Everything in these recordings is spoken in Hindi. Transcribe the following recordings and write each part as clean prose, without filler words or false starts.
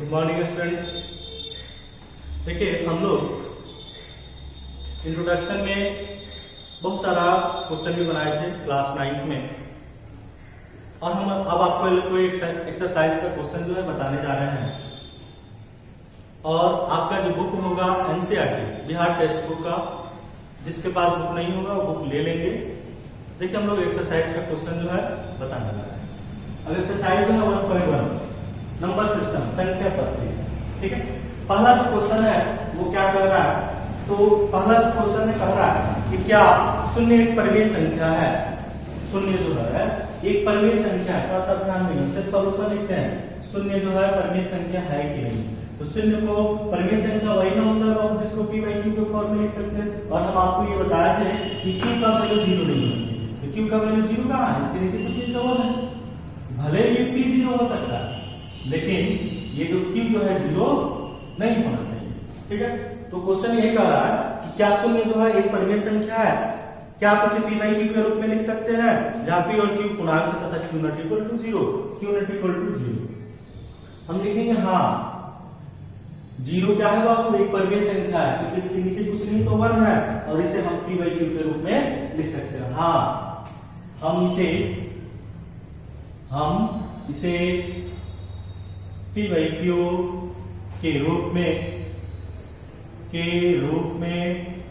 Good morning students. देखिए हम लोग इंट्रोडक्शन में बहुत सारा क्वेश्चन भी बनाए थे क्लास 9th में, और हम अब आपको कोई एक्सरसाइज का क्वेश्चन जो है बताने जा रहे हैं। और आपका जो बुक होगा एनसीईआरटी बिहार टेक्स्ट बुक का, जिसके पास बुक नहीं होगा वो बुक ले लेंगे। देखिए हम लोग एक्सरसाइज का क्वेश्चन जो है बताने जा रहे हैं। अब एक्सरसाइज है 1.1 नंबर सिस्टम, संख्या पद्धति। ठीक है, पहला जो क्वेश्चन है वो क्या कर रहा है, तो पहला जो क्वेश्चन है कह रहा है कि क्या शून्य एक परिमेय संख्या है। शून्य जो है एक परिमेय संख्या है, थोड़ा सा ध्यान देंगे, सिर्फ सॉल्यूशन लिखते हैं। शून्य जो है परिमेय संख्या है कि नहीं, तो शून्य को परिमेय संख्या वही ना होता है जिसको p बाई क्यू के फॉर्म में लिख सकते हैं। और हम आपको ये बताए थे कि q का वैल्यू 0 नहीं होती, तो q का वैल्यू 0 कहाँ है, इसके नीचे कुछ इंटरवल है। भले ये p 0 हो सकता है, लेकिन ये जो q जो है 0 नहीं होना चाहिए। ठीक है, तो क्वेश्चन ये कह रहा है कि क्या शून्य जो है एक परिमेय संख्या है, क्या आप इसे p बाई क्यू के रूप में लिख सकते हैं, जहां p और q पूर्णांक है तथा q not equal to 0, q not equal to 0। हम लिखेंगे हाँ 0 क्या है बाबू, एक परिमेय संख्या है, क्योंकि इसके नीचे कुछ नहीं तो 1 है, और इसे हम p बाई क्यू के रूप में लिख सकते हैं। हाँ हम इसे p बाई क्यू के रूप में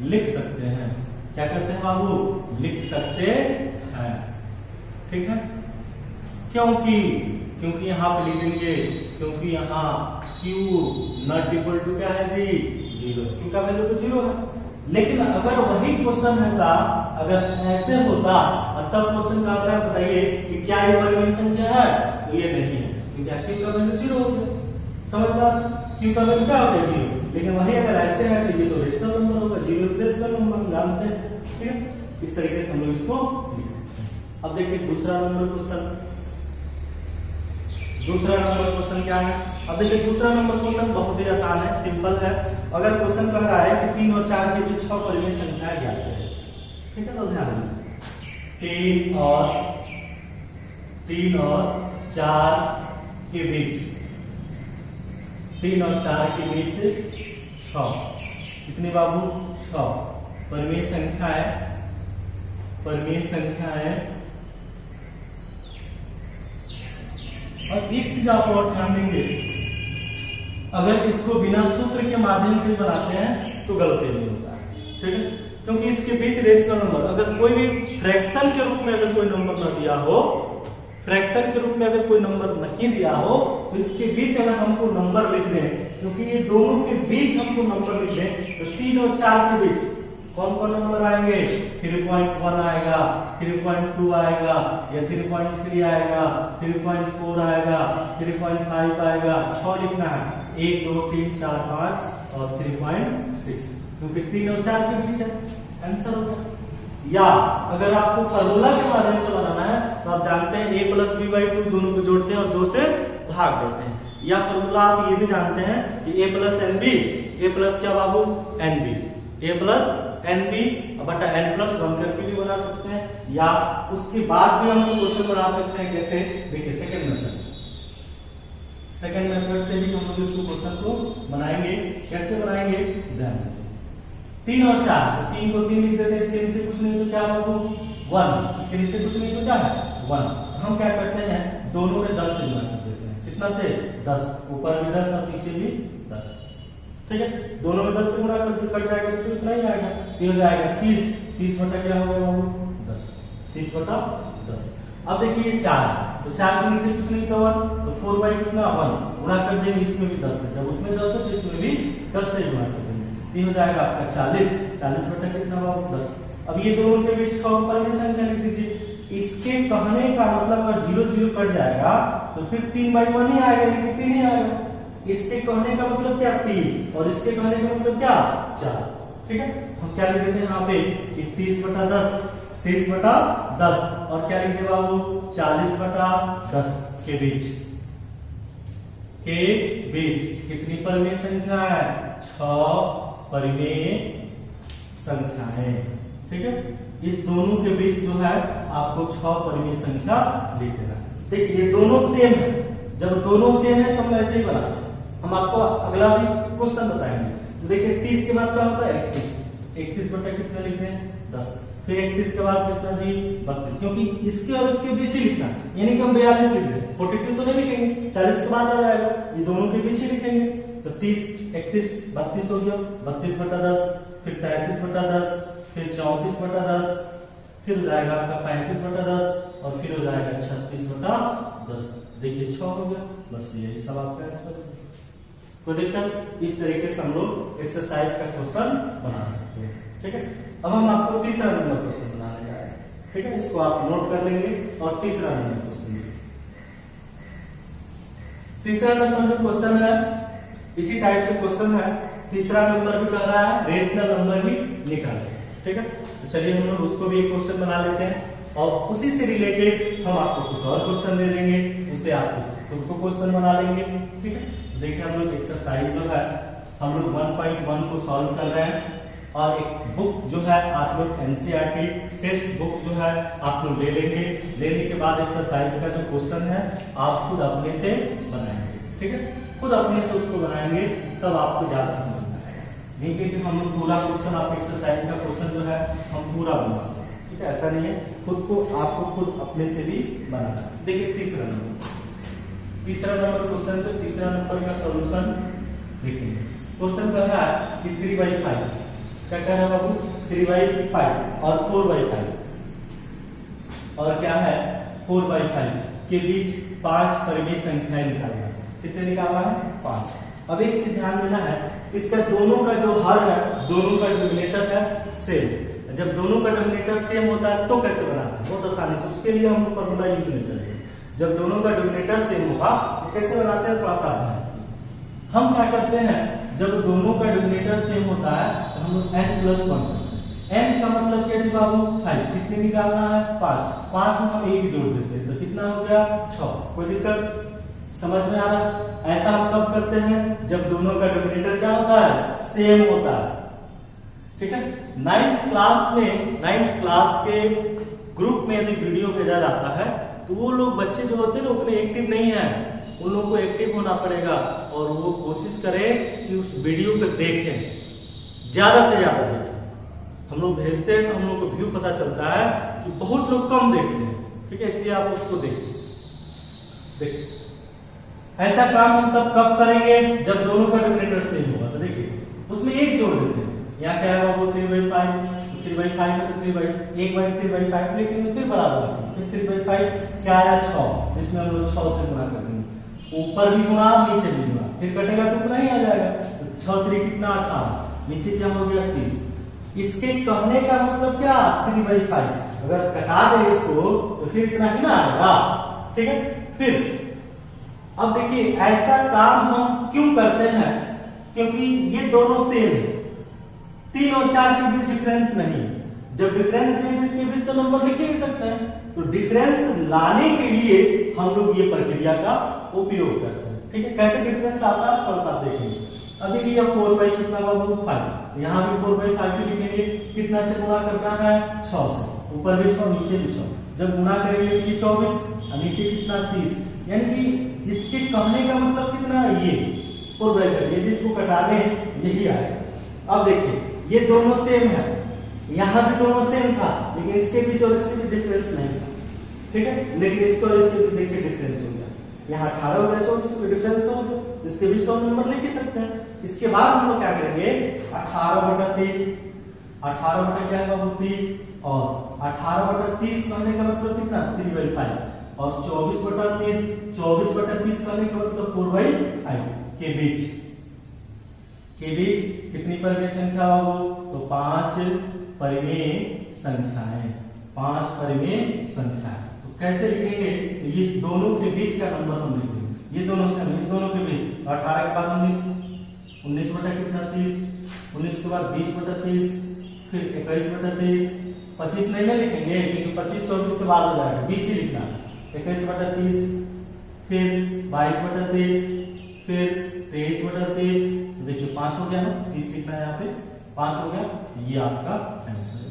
लिख सकते हैं। क्या करते हैं बाबू, लिख सकते हैं। ठीक है, क्योंकि यहां पे लिखेंगे, क्योंकि यहाँ q नॉट इक्वल टू क्या है जी 0, q का वैल्यू तो 0 है। लेकिन अगर वही क्वेश्चन होता, अगर ऐसे होता और तब क्वेश्चन का क्या बताइए कि क्या ये परिमेय संख्या है, तो ये नहीं है, क्योंकि q का वैल्यू 0 हो गया। समझदार, q का वैल्यू क्या होगा 0, लेकिन वही अगर ऐसे है तो ये तो रेशनल नंबर होगा, 0 इज रेशनल नंबर, जानते हैं। ठीक है, इस तरीके से हम लोग इसको लिख सकते हैं। अब देखिए दूसरा नंबर क्वेश्चन क्या है। अब देखिए दूसरा नंबर क्वेश्चन बहुत ही आसान है, सिंपल है। अगर क्वेश्चन कह रहा है कि 3 और 4 के बीच 6 परिमेय संख्याएं ज्ञात है। ठीक है, तो ध्यान दें 3 और 4 के बीच 3 और 4 के बीच 6, कितने बाबू 6 परिमेय संख्या है। और एक चीज आप और ध्यान देंगे, अगर इसको बिना सूत्र के माध्यम से बनाते हैं तो गलती नहीं होता है। ठीक है, क्योंकि इसके बीच रेशनल नंबर, अगर कोई भी फ्रैक्शन के रूप में अगर कोई नंबर न दिया हो, फ्रैक्शन के रूप में अगर कोई नंबर नहीं दिया हो, तो इसके बीच अगर हमको नंबर लिख दें, क्योंकि ये दोनों के बीच हमको नंबर लिख दें, तो 3 और 4 के बीच कौन कौन नंबर आएंगे, 3.1 आएगा, 3.2 आएगा, या 3.3 आएगा, 3.4 आएगा, 3.5 आएगा। 6 लिखना है, 1 2 3 4 5 और 3.6, क्योंकि 3 और 4 के बीच है, आंसर होगा। या अगर आपको फार्मूला के माध्यम से बनाना है तो आप जानते हैं a प्लस बी बाई 2 दोनों को जोड़ते हैं और 2 से भाग देते हैं। या फार्मूला आप ये भी जानते हैं कि a plus n b, a plus क्या बाबू n b, a plus n b बटा एन प्लस 1 करके भी बना सकते हैं। या उसके बाद भी हम क्वेश्चन बना सकते हैं, कैसे, देखिए सेकंड मेथड से भी हम लोग इस क्वेश्चन को बनाएंगे। कैसे बनाएंगे, ध्यान 3 और 4, 3 को 3 लिख देते हैं, इसके नीचे कुछ नहीं तो क्या बाबू 1, इसके नीचे कुछ नहीं तो क्या है 1। हम क्या करते हैं, दोनों में 10 से गुणा कर देते हैं। कितना से 10, ऊपर भी 10 और नीचे भी 10। ठीक है, दोनों में 10 से गुणा कर कट जाएगा तो इतना ही आएगा, ये हो जाएगा 30 बटा क्या हो गया बाबू 10, 30 बटा 10। अब देखिए ये 4, तो 4 के नीचे कुछ नहीं था 1, तो 4 बाई कितना 1 गुणा कर देंगे, इसमें भी 10 है, जब उसमें 10 है तो इसमें भी 10 से गुणा कर देंगे, ये हो जाएगा आपका 40 बटा कितना बाबू 10। अब ये दोनों के बीच 6 परिमेय संख्या लिख दीजिए। इसके कहने का मतलब अगर 0 0 कट जाएगा तो फिर 3 बाई 1 ही आएगा, लेकिन 3 ही आएगा। इसके कहने का मतलब क्या 3, और इसके कहने का मतलब क्या 4। ठीक है, हम क्या लिख देते हैं यहाँ पे कि 30 बटा 10 और क्या लिख दे बाबू 40 बटा 10 के बीच कितनी परिमेय संख्या है, 6 परिमेय संख्या है। ठीक है, इस दोनों के बीच जो है आपको 6 परिमेय संख्या लिख देना। देखिए ये दोनों सेम है, जब दोनों सेम है तो हम ऐसे ही बनाते हैं, हम आपको अगला भी क्वेश्चन बताएंगे। तो देखिए 30 के बाद क्या होता है 31, 31 बटा कितना लिखते हैं 10, फिर 31 के बाद कितना जी 32, क्योंकि इसके और इसके बीच ही लिखना, यानी कि हम 42 लिख रहे हैं, 42 तो नहीं लिखेंगे, 40 के बाद आ जाएगा, ये दोनों के बीच ही लिखेंगे। तो 30, 31, 32 हो गया, 32 बटा 10, फिर 33 बटा 10, फिर 34 बटा 10, फिर हो जाएगा आपका 35 बटा 10 और फिर हो जाएगा 36 बटा 10। देखिए 6 हो गया, बस यही सब आपका आंसर है। कोई दिक्कत? इस तरीके से हम लोग एक्सरसाइज का क्वेश्चन बना सकते हैं। ठीक है, अब हम आपको तीसरा नंबर क्वेश्चन बनाने जा रहे हैं। ठीक है, इसको आप नोट कर लेंगे और तीसरा नंबर क्वेश्चन, तीसरा नंबर जो क्वेश्चन है इसी टाइप से क्वेश्चन है। तीसरा नंबर भी कर रहा है रेशनल नंबर ही निकालना। ठीक है, तो चलिए हम लोग उसको भी एक क्वेश्चन बना लेते हैं और उसी से रिलेटेड हम आपको कुछ और क्वेश्चन दे देंगे, उससे आप खुद को क्वेश्चन बना लेंगे। ठीक है, देखिए हम लोग एक्सरसाइज जो है हम लोग 1.1 को सॉल्व कर रहे हैं और एक बुक जो है आप लोग एनसीईआरटी टेक्स्ट बुक जो है आप लोग ले लेंगे। लेने के बाद एक्सरसाइज का जो क्वेश्चन है आप खुद अपने से बनाएंगे। ठीक है, खुद अपने से उसको बनाएंगे तब आपको ज्यादा समझ में आएगा। नहीं कि हम लोग पूरा क्वेश्चन आप एक्सरसाइज का क्वेश्चन जो है हम पूरा बनाएंगे। ठीक है, ऐसा नहीं है, खुद को आपको खुद अपने से भी बनाना। देखिए तीसरा नंबर क्वेश्चन, तो तीसरा नंबर का सॉल्यूशन देखेंगे। क्वेश्चन कर रहा है कि 3/5 क्या कह रहा है बाबू 3/5 और 4/5 और क्या है 4/5 के बीच 5 परिमेय संख्याएं निकालना। कितने निकालना है 5। अब एक चीज ध्यान देना है, इसका दोनों का जो हर है दोनों का डिनोमिनेटर है सेम। जब दोनों का डिनोमिनेटर सेम होता है तो कैसे बनाना है, बहुत आसानी से, उसके लिए हम फॉर्मूला यूज नहीं करेंगे। जब दोनों का डिनोमिनेटर सेम होगा तो कैसे बनाते हैं, थोड़ा सा हम क्या करते हैं, जब दोनों का डिनोमिनेटर सेम होता है तो हम लोग n+1, n का मतलब क्या है बाबू 5, कितने निकालना है 5 में हम 1 जोड़ देते हैं तो कितना हो गया 6। कोई दिक्कत समझ में आ रहा है? ऐसा हम कब करते हैं, जब दोनों का डिनोमिनेटर क्या होता है सेम होता है। ठीक है, 9th क्लास के ग्रुप में यदि वीडियो भेजा जाता है तो वो लोग बच्चे जो होते हैं ना उतने एक्टिव नहीं है, उन लोगों को एक्टिव होना पड़ेगा और वो कोशिश करें कि उस वीडियो को देखें, ज्यादा से ज्यादा देखें। हम लोग भेजते हैं तो हम लोग को व्यू पता चलता है कि बहुत लोग कम देखते हैं। ठीक है, इसलिए आप उसको देखिए। ऐसा काम हम तब कब करेंगे जब दोनों का डिनोमिनेटर सेम होगा। तो देखिए उसमें 1 जोड़ देते हैं, यहाँ क्या है वो 3/5, 3/5 में 1/3/5 लिखेंगे, फिर बराबर फिर 3/5 क्या आया 6, इसमें हम लोग 6 से गुणा कर देंगे, ऊपर भी गुणा नीचे भी गुणा, फिर कटेगा तो उतना ही आ जाएगा। तो 6 3 कितना 18, नीचे क्या हो गया 30। इसके कहने का मतलब क्या 3/5, अगर कटा दे इसको तो फिर इतना ही ना आएगा। ठीक है, फिर अब देखिए ऐसा काम हम क्यों करते हैं, क्योंकि ये दोनों सेम है, 3 और 4 के बीच डिफरेंस नहीं है। जब डिफरेंस नहीं है इसके बीच तो नंबर लिख ही नहीं सकते हैं, तो डिफरेंस लाने के लिए हम लोग ये प्रक्रिया का उपयोग करते हैं। ठीक है, कैसे डिफरेंस आता है थोड़ा सा देखेंगे। अब देखिए 4/5 कितना बाबू 5, यहाँ भी 4/5 भी लिखेंगे, कितना से गुणा करना है 6 से, ऊपर भी 6 नीचे भी 6, जब गुणा करेंगे ये 24 और नीचे कितना 30, यानी कि इसके कहने का मतलब कितना है ये 4/5, ये जिसको कटा दें यही आएगा। अब देखिए ये दोनों सेम है, यहाँ भी दोनों सेम था लेकिन इसके बीच और इसके बीच डिफरेंस नहीं था। ठीक है, लेकिन इसको और इसके बीच देखिए डिफरेंस हो गया, यहाँ 18 हो गया 24, कोई डिफरेंस तो हो गया, इसके बीच तो हम नंबर लिख ही सकते हैं। इसके बाद हम लोग क्या करेंगे 18/30, 18 क्या है बाबू 30 और 18/30 कहने का मतलब कितना 3/5 और 24/30, 24/30 कहने का मतलब 4/5 के बीच कितनी परिमेय संख्या बाबू, तो 5 परिमेय संख्याएं, 5 परिमेय संख्या। तो कैसे लिखेंगे, तो ये दोनों के बीच का नंबर हम लिखेंगे, ये दोनों से इस दोनों के बीच 18 के बाद 19 बटा कितना 30, 19 के बाद 20/30, फिर 21/30, 25 नहीं ना लिखेंगे क्योंकि 25-24 के बाद हो जाएगा, बीच ही लिखना, 21/30, फिर 22/30, फिर 23/30, देखिए 5 हो गया ना, 30 लिखना है यहाँ पे 5 हो गया, ये आपका आंसर है।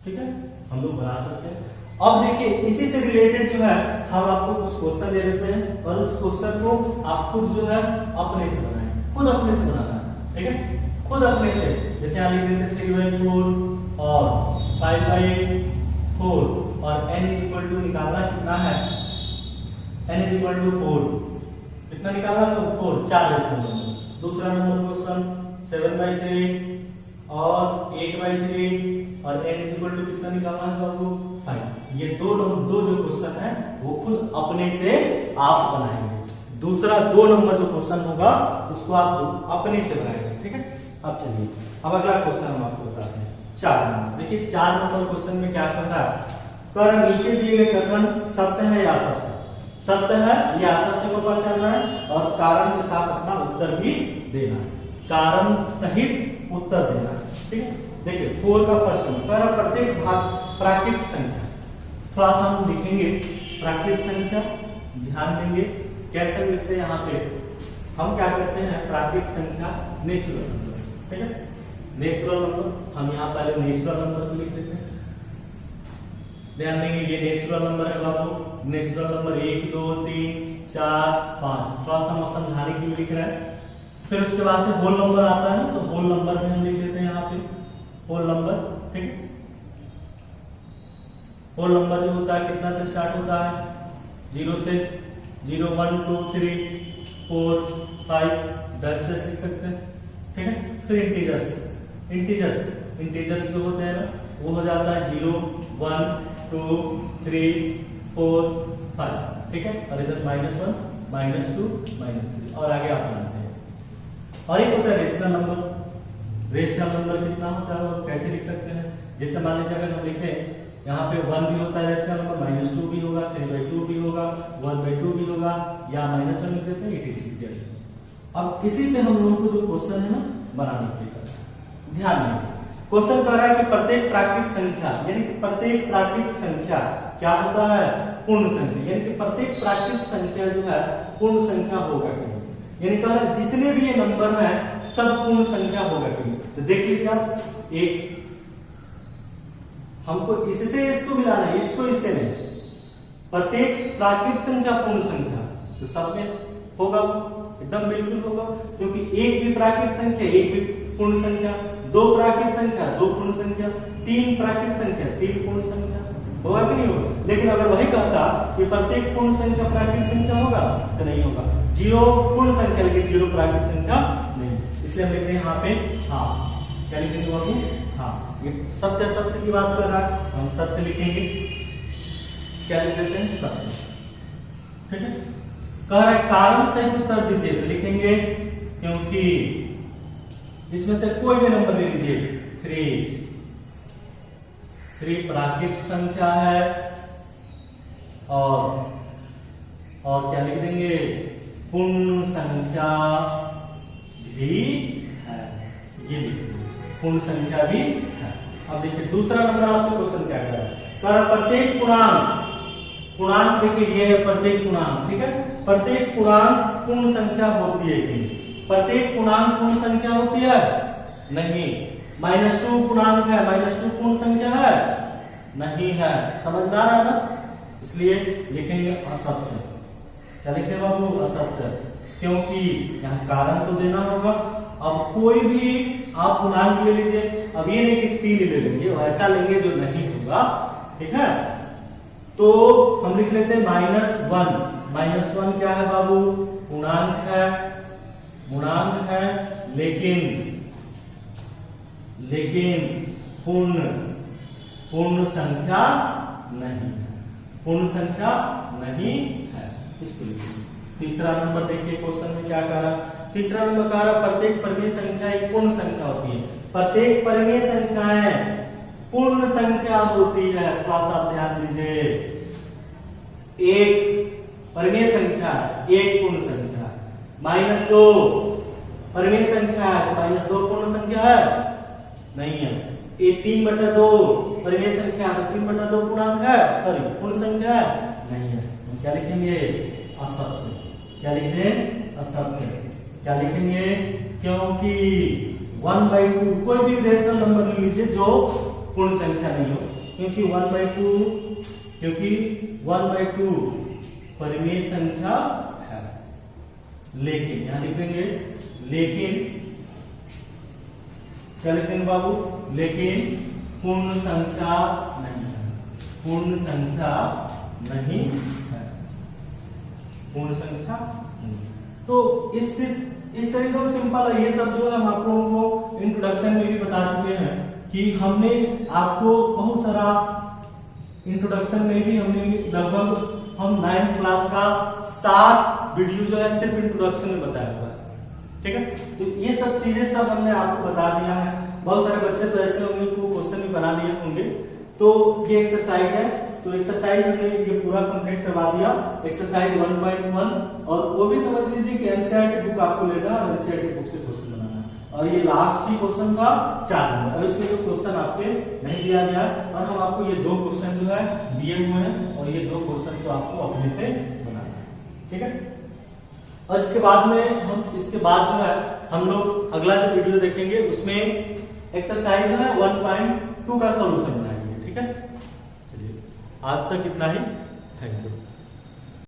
ठीक है, हम लोग बना सकते हैं। अब देखिए इसी से रिलेटेड जो है हम आपको कुछ क्वेश्चन दे देते हैं और उस क्वेश्चन को आप खुद जो है अपने से बनाएं, खुद अपने से बनाना है, ठीक है, खुद अपने से। जैसे यहाँ लिख देते 3/4 और 5/4 और n इक्वल टू निकालना कितना है, n इक्वल टू 4, कितना निकालना है 4, 4 रेशनल। दूसरा नंबर क्वेश्चन 7/3 और 8/3 और n इक्वल टू कितना निकालना है बाबू 5। ये दो जो क्वेश्चन है वो खुद अपने से आप बनाएंगे। दूसरा 2 नंबर जो क्वेश्चन होगा उसको आप अपने से बनाएंगे, ठीक है। अब चलिए अब अगला क्वेश्चन हम आपको बताते हैं 4 नंबर। देखिए 4 नंबर क्वेश्चन में क्या कह रहा है, कर नीचे दिए गए कथन सत्य है या असत्य, सत्य है या असत्य को पहचानना है और कारण के साथ अपना उत्तर भी देना है, कारण सहित उत्तर देना है, ठीक है। देखिए 4 का फर्स्ट नंबर, प्रत्येक भाग प्राकृतिक संख्या, थोड़ा सा हम लिखेंगे प्राकृतिक संख्या, ध्यान देंगे कैसे लिखते हैं। यहाँ पे हम क्या करते हैं, प्राकृतिक संख्या नेचुरल नंबर, ठीक है, नेचुरल नंबर। हम यहाँ पहले नेचुरल नंबर को लिख देते हैं, ध्यान देंगे ये नेचुरल नंबर है बाबू, नेचुरल नंबर 1 2 3 4 5, थोड़ा सा हम समझाने के लिए लिख रहे हैं। फिर उसके बाद से होल नंबर आता है, तो होल नंबर में हम लिख देते हैं यहाँ पे होल नंबर, ठीक है। होल नंबर जो होता है कितना से स्टार्ट होता है, 0 से, 0 1 2 3 4 5 10 से लिख सकते हैं, ठीक है। फिर इंटीजर्स, इंटीजर्स जो होते हैं ना वो हो जाता है 0 1 2 3 4 5, ठीक है। और इधर -1 -2 -3 और आगे आप जानते हैं। और एक होता है रेशनल नंबर, रेशनल नंबर कितना होता है वो कैसे लिख सकते हैं, जैसे मान लीजिए अगर हम लिखे यहाँ पे 1 भी होता है रेशनल नंबर, -2 भी होगा, 3/2 भी होगा, 1/2 भी होगा, या -1 लिख देते हैं, etc। अब इसी पे हम लोगों को जो क्वेश्चन है ना बनाने के लिए ध्यान दें। क्वेश्चन कह रहा है कि प्रत्येक प्राकृतिक संख्या, यानी कि प्रत्येक प्राकृतिक संख्या क्या होता है, पूर्ण संख्या, यानी कि प्रत्येक प्राकृतिक संख्या जो है पूर्ण संख्या होगा कि नहीं, यानी कह रहा है जितने भी ये नंबर हैं सब पूर्ण संख्या होगा कि नहीं। तो देख लीजिए आप, एक हमको इससे इसको मिलाना है, इसको इससे नहीं, प्रत्येक प्राकृतिक संख्या पूर्ण संख्या, तो सब में होगा, एकदम बिल्कुल होगा, क्योंकि एक भी प्राकृतिक संख्या एक भी पूर्ण संख्या, 2 प्राकृतिक संख्या 2 पूर्ण संख्या, 3 प्राकृतिक संख्या 3 पूर्ण संख्या, होगा कि नहीं होगा। लेकिन अगर वही कहता कि प्रत्येक पूर्ण संख्या प्राकृतिक संख्या होगा तो नहीं होगा, 0 पूर्ण संख्या लेकिन 0 प्राकृतिक संख्या नहीं, इसलिए हम लिखते हैं यहाँ पे हाँ, क्या लिखेंगे बाबू हाँ। ये सत्य सत्य की बात कर रहा है, हम सत्य लिखेंगे, क्या लिख देते हैं सत्य, ठीक है। कह रहा है कारण सहित उत्तर दीजिए, तो लिखेंगे क्योंकि इसमें से कोई भी नंबर ले लीजिए, 3 प्राकृतिक संख्या है और क्या लिख देंगे पूर्ण संख्या भी है, ये लिखेंगे पूर्ण संख्या भी है। अब देखिए दूसरा नंबर आपसे क्वेश्चन क्या कर रहा है, प्रत्येक पूर्णांक देखिए ये है प्रत्येक पूर्णांक, ठीक है। प्रत्येक पूर्णांक पूर्ण संख्या होती है कि प्रत्येक पूर्णांक पूर्ण संख्या होती है नहीं, -2 पूर्णांक है, -2 पूर्ण संख्या है नहीं है, समझ में आ रहा है ना, इसलिए लिखेंगे असत्य, क्या लिखेंगे बाबू असत्य, क्योंकि यहाँ कारण तो देना होगा। अब कोई भी आप पूर्णांक ले लीजिए, अब ये नहीं कि 3 ले लेंगे, ऐसा लेंगे जो नहीं होगा, ठीक है। तो हम लिख लेते हैं -1 क्या है बाबू पूर्णांक है, लेकिन पूर्ण संख्या नहीं है, पूर्ण संख्या नहीं है, इसको लिखिए। तीसरा नंबर देखिए क्वेश्चन में क्या कह रहा है, तीसरा नंबर कह रहा प्रत्येक परिमेय संख्या एक पूर्ण संख्या होती है, प्रत्येक परिमेय संख्याएं पूर्ण संख्या होती है, थोड़ा सा ध्यान दीजिए, एक परिमेय संख्या एक पूर्ण संख्या, -2 परिमेय संख्या है, -2 पूर्ण संख्या है नहीं है, ये 3/2 परिमेय संख्या है, 3/2 पूर्णांक है, सॉरी पूर्ण संख्या नहीं है, हम क्या लिखेंगे असत्य, क्या लिखेंगे असत्य, क्या लिखेंगे क्योंकि 1/2 कोई भी रेशनल नंबर ले लीजिए जो पूर्ण संख्या नहीं हो, क्योंकि 1/2 क्योंकि 1/2 परिमेय संख्या है। लेकिन यहां लिखेंगे, लेकिन क्या लिखेंगे बाबू, लेकिन पूर्ण संख्या नहीं है, पूर्ण संख्या नहीं है, पूर्ण संख्या नहीं। तो इस तरीके से सिंपल है। ये सब जो है हम आप लोगों को इंट्रोडक्शन में भी बता चुके हैं कि हमने आपको बहुत सारा इंट्रोडक्शन में भी हमने लगभग हम 9th क्लास का 7 वीडियो जो है सिर्फ इंट्रोडक्शन में बताया हुआ है, ठीक है। तो ये सब चीजें सब हमने आपको बता दिया है। बहुत सारे बच्चे तो ऐसे होंगे को क्वेश्चन भी बना लिए होंगे। तो ये एक्सरसाइज है, तो एक्सरसाइज हमने ये पूरा कंप्लीट करवा दिया, एक्सरसाइज 1.1। और वो भी समझ लीजिए कि एनसीईआरटी बुक आपको लेना और एनसीईआरटी बुक से क्वेश्चन बनाना है। और ये लास्ट ही क्वेश्चन था 4 नंबर, और इसमें जो क्वेश्चन आपके नहीं दिया गया, और हम आपको ये 2 क्वेश्चन जो है दिए हुए हैं, और ये 2 क्वेश्चन तो आपको अपने से बनाना है, ठीक है। और इसके बाद में इसके बाद जो है हम लोग अगला जो वीडियो देखेंगे उसमें एक्सरसाइज है 1.2 का सॉल्यूशन बनाएंगे, ठीक है। चलिए आज तक इतना ही, थैंक यू।